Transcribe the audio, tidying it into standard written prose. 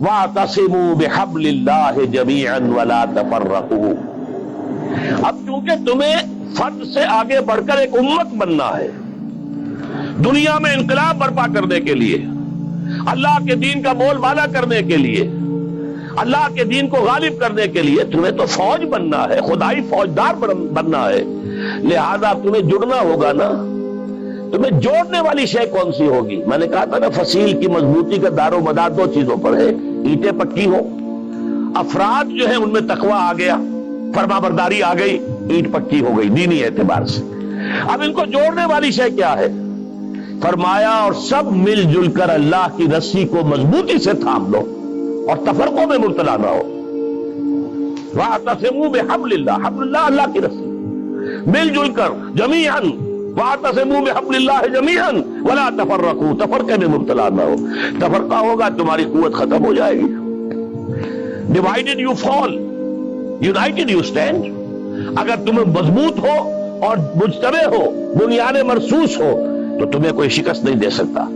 وَاعْتَصِمُوا بِحَبْلِ اللَّهِ جَمِيعًا وَلَا تَفَرَّقُوا۔ اب چونکہ تمہیں فرد سے آگے بڑھ کر ایک امت بننا ہے، دنیا میں انقلاب برپا کرنے کے لیے، اللہ کے دین کا بول بالا کرنے کے لیے، اللہ کے دین کو غالب کرنے کے لیے تمہیں تو فوج بننا ہے، خدائی فوجدار بننا ہے، لہذا تمہیں جڑنا ہوگا نا۔ تمہیں جوڑنے والی شے کون سی ہوگی؟ میں نے کہا تھا نا، فصیل کی مضبوطی کا دار و مدار دو چیزوں پر ہے، اینٹیں پکی ہو، افراد جو ہیں ان میں تقوی آ گیا، فرما برداری آ گئی، اینٹ پکی ہو گئی دینی اعتبار سے۔ اب ان کو جوڑنے والی شے کیا ہے؟ فرمایا اور سب مل جل کر اللہ کی رسی کو مضبوطی سے تھام لو اور تفرقوں میں مبتلا نہ ہو۔ وَاعْتَصِمُوا بِحَبْلِ اللَّهِ، حبل اللہ اللہ کی رسی، مل جل کر جمیعاً، وَاعْتَصِمُوا بِحَبْلِ اللَّهِ جَمِيعًا وَلَا تَفَرَّقُوا، تفرقے میں مبتلا نہ ہو۔ تفرقہ ہوگا تمہاری قوت ختم ہو جائے گی۔ Divided you fall, United you stand. اگر تم مضبوط ہو اور مجتمع ہو، بنیاد مرصوص ہو، تو تمہیں کوئی شکست نہیں دے سکتا۔